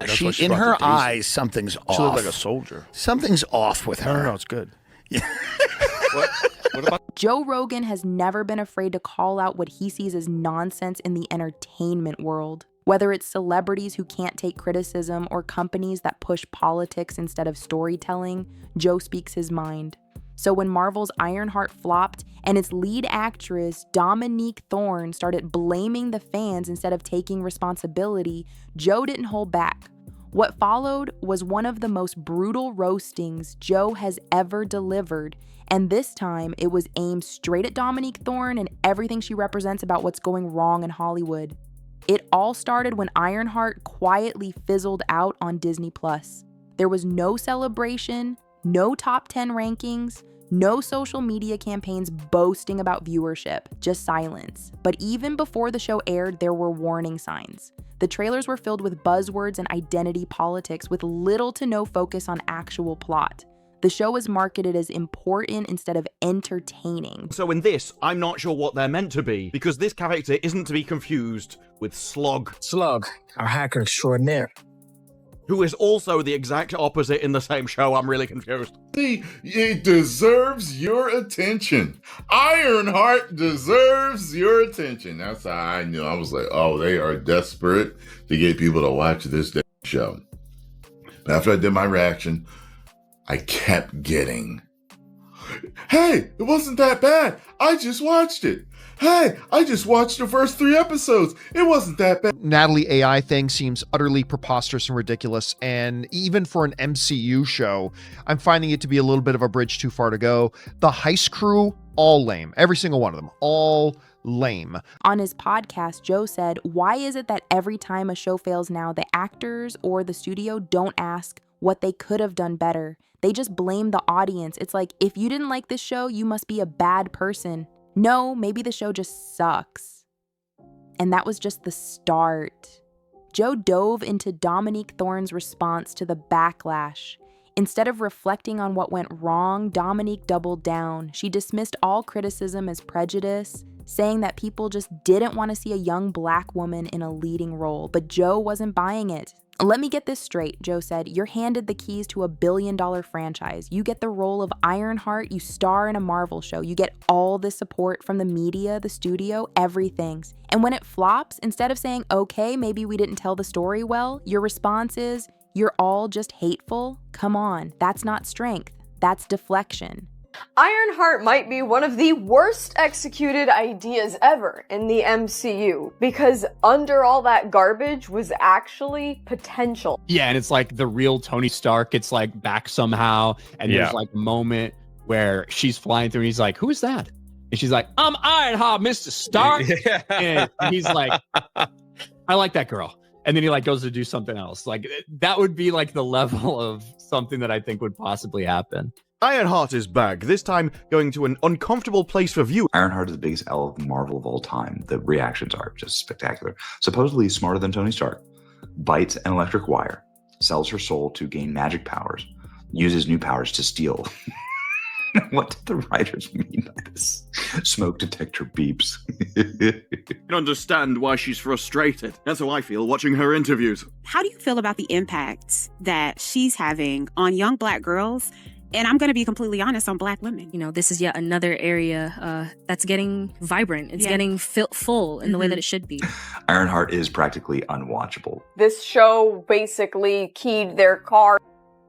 That's She, why she in brought her the daisy. eyes, something's off. She looked like a soldier. Something's off with her. No, it's good. What about Joe Rogan has never been afraid to call out what he sees as nonsense in the entertainment world. Whether it's celebrities who can't take criticism or companies that push politics instead of storytelling, Joe speaks his mind. So when Marvel's Ironheart flopped and its lead actress, Dominique Thorne, started blaming the fans instead of taking responsibility, Joe didn't hold back. What followed was one of the most brutal roastings Joe has ever delivered, and this time it was aimed straight at Dominique Thorne and everything she represents about what's going wrong in Hollywood. It all started when Ironheart quietly fizzled out on Disney+. There was no celebration, no top 10 rankings, no social media campaigns boasting about viewership, just silence. But even before the show aired, there were warning signs. The trailers were filled with buzzwords and identity politics with little to no focus on actual plot. The show was marketed as important instead of entertaining. So in this, I'm not sure what they're meant to be, because this character isn't to be confused with Slug, Slug, our hacker extraordinaire. who is also the exact opposite in the same show. I'm really confused. It deserves your attention. Ironheart deserves your attention. That's how I knew. I was like, oh, they are desperate to get people to watch this show. After I did my reaction, I kept getting, hey, it wasn't that bad. I just watched it. Hey, I just watched the first 3 episodes. It wasn't that bad. Natalie AI thing seems utterly preposterous and ridiculous, and even for an MCU show, I'm finding it to be a little bit of a bridge too far to go. The heist crew, all lame. Every single one of them, all lame. On his podcast, Joe said, why is it that every time a show fails now, the actors or the studio don't ask what they could have done better? They just blame the audience. It's like, if you didn't like this show, you must be a bad person. No, maybe the show just sucks. And that was just the start. Joe dove into Dominique Thorne's response to the backlash. Instead of reflecting on what went wrong, Dominique doubled down. She dismissed all criticism as prejudice, saying that people just didn't want to see a young Black woman in a leading role. But Joe wasn't buying it. Let me get this straight, Joe said. You're handed the keys to a billion-dollar franchise. You get the role of Ironheart. You star in a Marvel show. You get all the support from the media, the studio, everything. And when it flops, instead of saying, okay, maybe we didn't tell the story well, your response is, you're all just hateful? Come on, that's not strength. That's deflection. Ironheart might be one of the worst executed ideas ever in the MCU, because under all that garbage was actually potential. Yeah, and it's like the real Tony Stark. It's like back somehow, and there's like a moment where she's flying through, and he's like, "Who is that?" And she's like, "I'm Ironheart, Mr. Stark." And he's like, "I like that girl." And then he like goes to do something else. Like that would be like the level of something that I think would possibly happen. Ironheart is back, this time going to an uncomfortable place for viewers. Ironheart is the biggest L of Marvel of all time. The reactions are just spectacular. Supposedly smarter than Tony Stark. Bites an electric wire. Sells her soul to gain magic powers. Uses new powers to steal. What did the writers mean by this? Smoke detector beeps. I can understand why she's frustrated. That's how I feel watching her interviews. How do you feel about the impact that she's having on young Black girls? And I'm going to be completely honest, on Black women. You know, this is yet another area that's getting vibrant. It's getting full in the way that it should be. Ironheart is practically unwatchable. This show basically keyed their car,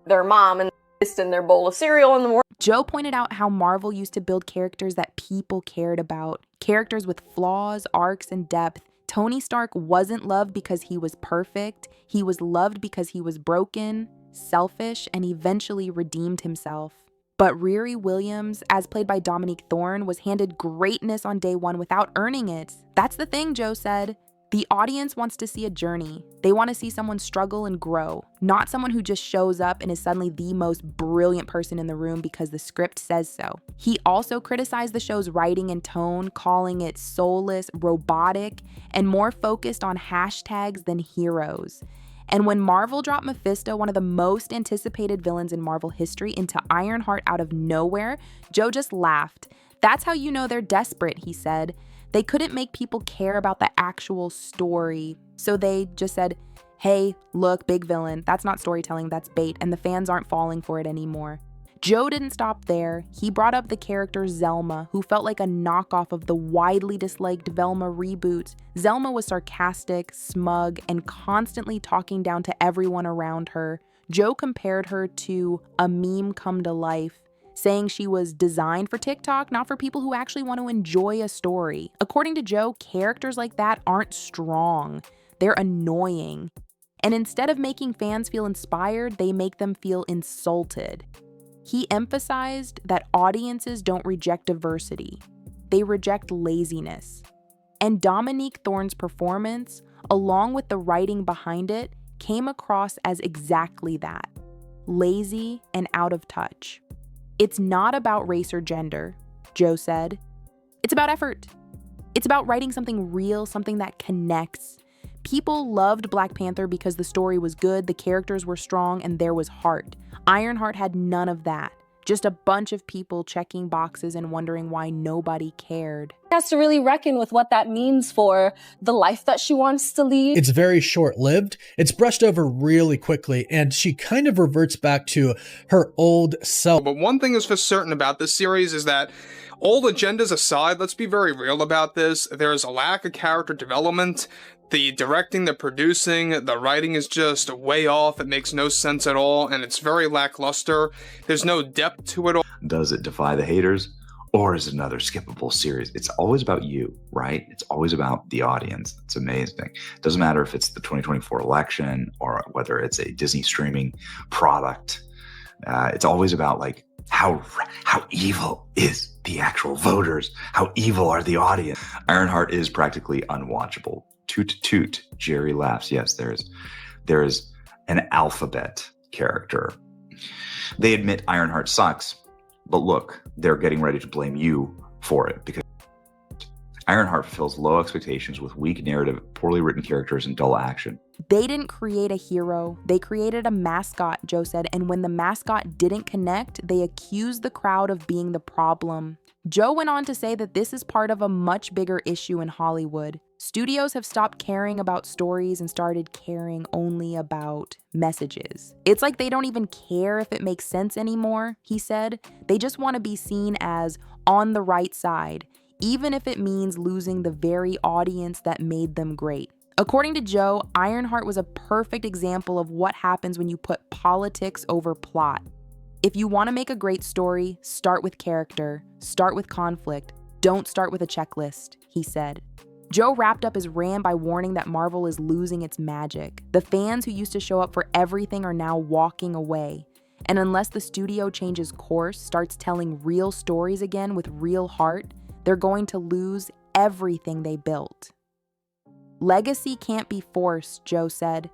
their mom, and in their bowl of cereal in the morning. Joe pointed out how Marvel used to build characters that people cared about. Characters with flaws, arcs, and depth. Tony Stark wasn't loved because he was perfect. He was loved because he was broken, selfish, and eventually redeemed himself. But Riri Williams, as played by Dominique Thorne, was handed greatness on day one without earning it. That's the thing, Joe said. The audience wants to see a journey. They want to see someone struggle and grow, not someone who just shows up and is suddenly the most brilliant person in the room because the script says so. He also criticized the show's writing and tone, calling it soulless, robotic, and more focused on hashtags than heroes. And when Marvel dropped Mephisto, one of the most anticipated villains in Marvel history, into Ironheart out of nowhere, Joe just laughed. That's how you know they're desperate, he said. They couldn't make people care about the actual story, so they just said, Hey, look, big villain, that's not storytelling, that's bait, and the fans aren't falling for it anymore. Joe didn't stop there. He brought up the character Zelma, who felt like a knockoff of the widely disliked Velma reboots. Zelma was sarcastic, smug, and constantly talking down to everyone around her. Joe compared her to a meme come to life, saying she was designed for TikTok, not for people who actually want to enjoy a story. According to Joe, characters like that aren't strong. They're annoying. And instead of making fans feel inspired, they make them feel insulted. He emphasized that audiences don't reject diversity. They reject laziness. And Dominique Thorne's performance, along with the writing behind it, came across as exactly that: lazy and out of touch. It's not about race or gender, Joe said. It's about effort. It's about writing something real, something that connects. People loved Black Panther because the story was good, the characters were strong, and there was heart. Ironheart had none of that. Just a bunch of people checking boxes and wondering why nobody cared. Has to really reckon with what that means for the life that she wants to lead. It's very short-lived. It's brushed over really quickly, and she kind of reverts back to her old self. But one thing is for certain about this series is that, old agendas aside, let's be very real about this. There's a lack of character development. The directing, the producing, the writing is just way off. It makes no sense at all, and it's very lackluster. There's no depth to it all. Does it defy the haters, or is it another skippable series? It's always about you, right? It's always about the audience. It's amazing. It doesn't matter if it's the 2024 election or whether it's a Disney streaming product. It's always about like how evil is the actual voters? How evil are the audience? Ironheart is practically unwatchable. Toot toot, Jerry laughs. Yes, there is an alphabet character. They admit Ironheart sucks, but look, they're getting ready to blame you for it because Ironheart fulfills low expectations with weak narrative, poorly written characters, and dull action. They didn't create a hero. They created a mascot, Joe said, and when the mascot didn't connect, they accused the crowd of being the problem. Joe went on to say that this is part of a much bigger issue in Hollywood. Studios have stopped caring about stories and started caring only about messages. It's like they don't even care if it makes sense anymore, he said. They just want to be seen as on the right side, even if it means losing the very audience that made them great. According to Joe, Ironheart was a perfect example of what happens when you put politics over plot. If you want to make a great story, start with character, start with conflict, don't start with a checklist, he said. Joe wrapped up his rant by warning that Marvel is losing its magic. The fans who used to show up for everything are now walking away. And unless the studio changes course, starts telling real stories again with real heart, they're going to lose everything they built. Legacy can't be forced, Joe said.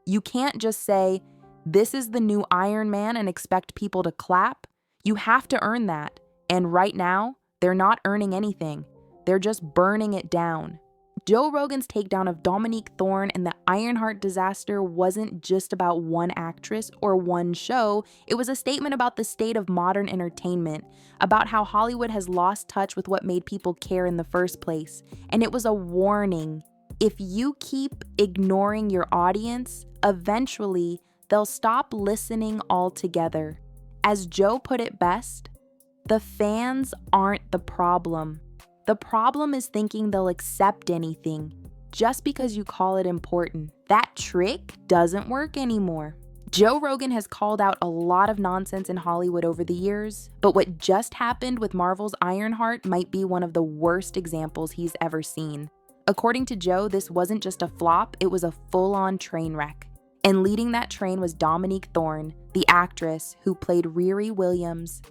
You can't just say, this is the new Iron Man and expect people to clap. You have to earn that. And right now, they're not earning anything. They're just burning it down. Joe Rogan's takedown of Dominique Thorne and the Ironheart disaster wasn't just about one actress or one show. It was a statement about the state of modern entertainment, about how Hollywood has lost touch with what made people care in the first place. And it was a warning. If you keep ignoring your audience, eventually they'll stop listening altogether. As Joe put it best, the fans aren't the problem. The problem is thinking they'll accept anything just because you call it important. That trick doesn't work anymore. Joe Rogan has called out a lot of nonsense in Hollywood over the years, but what just happened with Marvel's Ironheart might be one of the worst examples he's ever seen. According to Joe, this wasn't just a flop, it was a full-on train wreck. And leading that train was Dominique Thorne, the actress who played Riri Williams.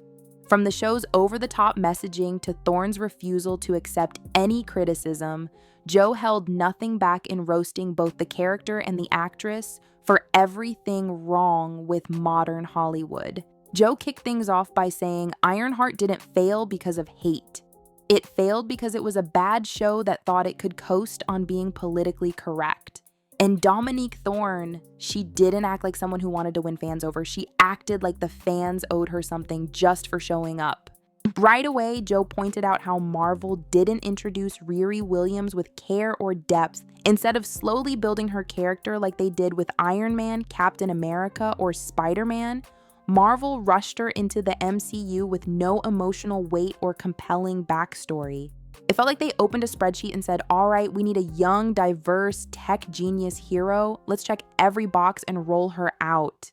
From the show's over-the-top messaging to Thorne's refusal to accept any criticism, Joe held nothing back in roasting both the character and the actress for everything wrong with modern Hollywood. Joe kicked things off by saying Ironheart didn't fail because of hate. It failed because it was a bad show that thought it could coast on being politically correct. And Dominique Thorne, she didn't act like someone who wanted to win fans over. She acted like the fans owed her something just for showing up. Right away, Joe pointed out how Marvel didn't introduce Riri Williams with care or depth, instead of slowly building her character like they did with Iron Man, Captain America, or Spider-Man. Marvel rushed her into the MCU with no emotional weight or compelling backstory. It felt like they opened a spreadsheet and said, all right, we need a young, diverse, tech genius hero. Let's check every box and roll her out.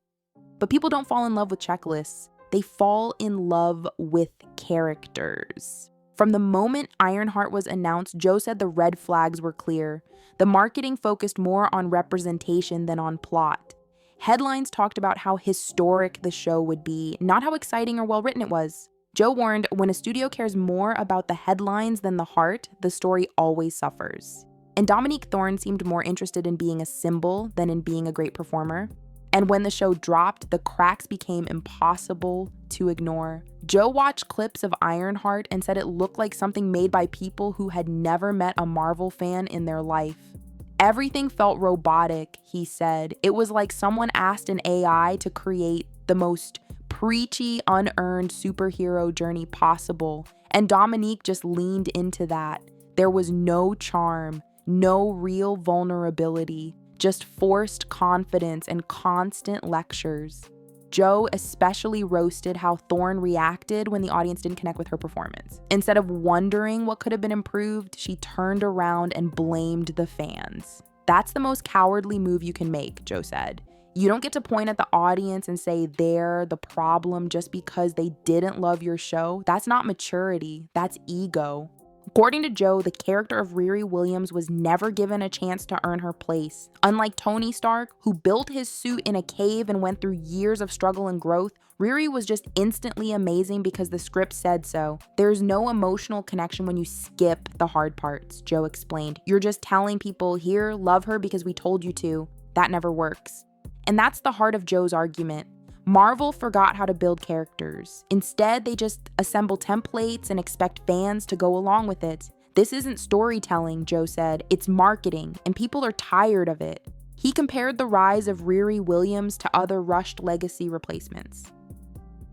But people don't fall in love with checklists. They fall in love with characters. From the moment Ironheart was announced, Joe said the red flags were clear. The marketing focused more on representation than on plot. Headlines talked about how historic the show would be, not how exciting or well-written it was. Joe warned, when a studio cares more about the headlines than the heart, the story always suffers. And Dominique Thorne seemed more interested in being a symbol than in being a great performer. And when the show dropped, the cracks became impossible to ignore. Joe watched clips of Ironheart and said it looked like something made by people who had never met a Marvel fan in their life. Everything felt robotic, he said. It was like someone asked an AI to create the most preachy, unearned superhero journey possible. And Dominique just leaned into that. There was no charm, no real vulnerability, just forced confidence and constant lectures. Joe especially roasted how Thorne reacted when the audience didn't connect with her performance. Instead of wondering what could have been improved, she turned around and blamed the fans. That's the most cowardly move you can make, Joe said. You don't get to point at the audience and say they're the problem just because they didn't love your show. That's not maturity, that's ego. According to Joe, the character of Riri Williams was never given a chance to earn her place. Unlike Tony Stark, who built his suit in a cave and went through years of struggle and growth, Riri was just instantly amazing because the script said so. There's no emotional connection when you skip the hard parts, Joe explained. You're just telling people, here, love her because we told you to. That never works. And that's the heart of Joe's argument. Marvel forgot how to build characters. Instead, they just assemble templates and expect fans to go along with it. This isn't storytelling, Joe said. It's marketing, and people are tired of it. He compared the rise of Riri Williams to other rushed legacy replacements.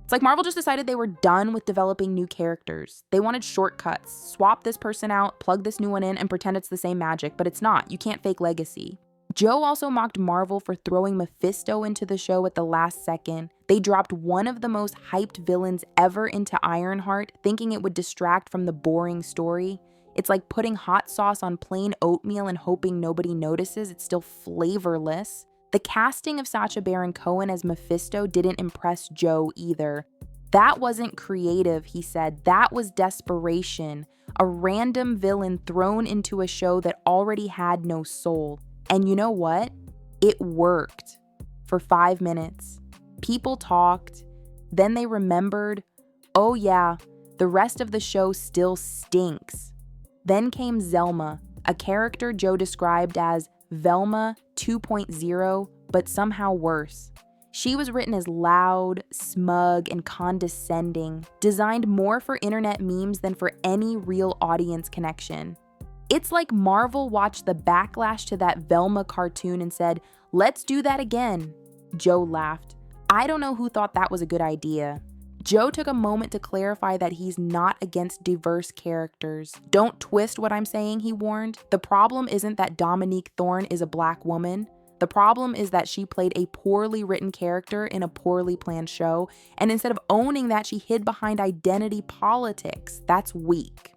It's like Marvel just decided they were done with developing new characters. They wanted shortcuts. Swap this person out, plug this new one in, and pretend it's the same magic, but it's not. You can't fake legacy. Joe also mocked Marvel for throwing Mephisto into the show at the last second. They dropped one of the most hyped villains ever into Ironheart, thinking it would distract from the boring story. It's like putting hot sauce on plain oatmeal and hoping nobody notices. It's still flavorless. The casting of Sacha Baron Cohen as Mephisto didn't impress Joe either. That wasn't creative, he said. That was desperation. A random villain thrown into a show that already had no soul. And you know what? It worked for 5 minutes. People talked. Then they remembered, oh yeah, the rest of the show still stinks. Then came Zelma, a character Joe described as Velma 2.0, but somehow worse. She was written as loud, smug, and condescending, designed more for internet memes than for any real audience connection. It's like Marvel watched the backlash to that Velma cartoon and said, let's do that again. Joe laughed. I don't know who thought that was a good idea. Joe took a moment to clarify that he's not against diverse characters. Don't twist what I'm saying, he warned. The problem isn't that Dominique Thorne is a black woman. The problem is that she played a poorly written character in a poorly planned show, and instead of owning that, she hid behind identity politics. That's weak.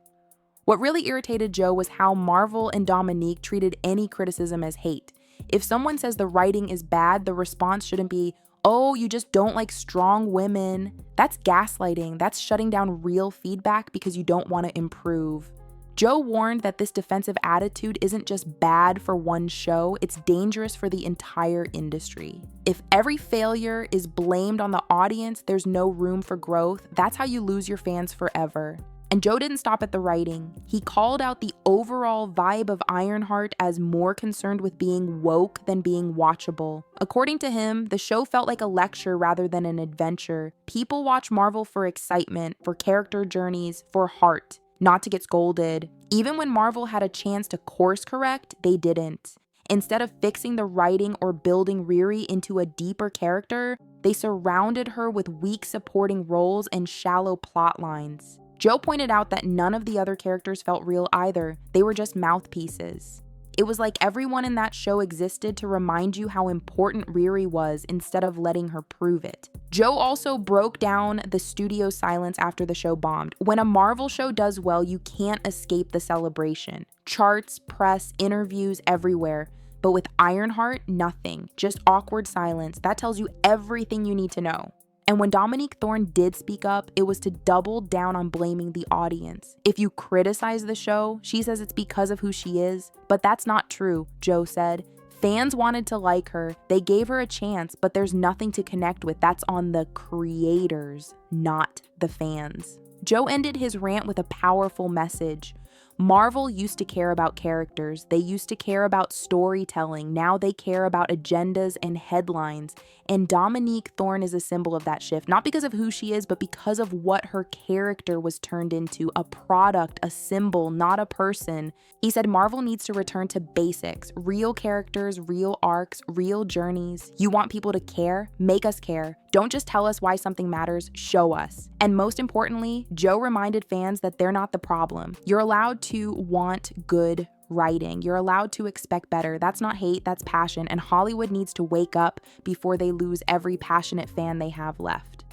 What really irritated Joe was how Marvel and Dominique treated any criticism as hate. If someone says the writing is bad, the response shouldn't be, oh, you just don't like strong women. That's gaslighting. That's shutting down real feedback because you don't want to improve. Joe warned that this defensive attitude isn't just bad for one show, it's dangerous for the entire industry. If every failure is blamed on the audience, there's no room for growth. That's how you lose your fans forever. And Joe didn't stop at the writing. He called out the overall vibe of Ironheart as more concerned with being woke than being watchable. According to him, the show felt like a lecture rather than an adventure. People watch Marvel for excitement, for character journeys, for heart, not to get scolded. Even when Marvel had a chance to course correct, they didn't. Instead of fixing the writing or building Riri into a deeper character, They surrounded her with weak supporting roles and shallow plot lines. Joe pointed out that none of the other characters felt real either. They were just mouthpieces. It was like everyone in that show existed to remind you how important Riri was instead of letting her prove it. Joe also broke down the studio silence after the show bombed. When a Marvel show does well, you can't escape the celebration. Charts, press, interviews everywhere. But with Ironheart, nothing. Just awkward silence. That tells you everything you need to know. And when Dominique Thorne did speak up, it was to double down on blaming the audience. If you criticize the show, she says it's because of who she is. But that's not true, Joe said. Fans wanted to like her. They gave her a chance, but there's nothing to connect with. That's on the creators, not the fans. Joe ended his rant with a powerful message. Marvel used to care about characters. They used to care about storytelling. Now they care about agendas and headlines. And Dominique Thorne is a symbol of that shift, not because of who she is, but because of what her character was turned into, a product, a symbol, not a person. He said Marvel needs to return to basics, real characters, real arcs, real journeys. You want people to care? Make us care. Don't just tell us why something matters, show us. And most importantly, Joe reminded fans that they're not the problem. You're allowed to want good writing. You're allowed to expect better. That's not hate, that's passion. And Hollywood needs to wake up before they lose every passionate fan they have left.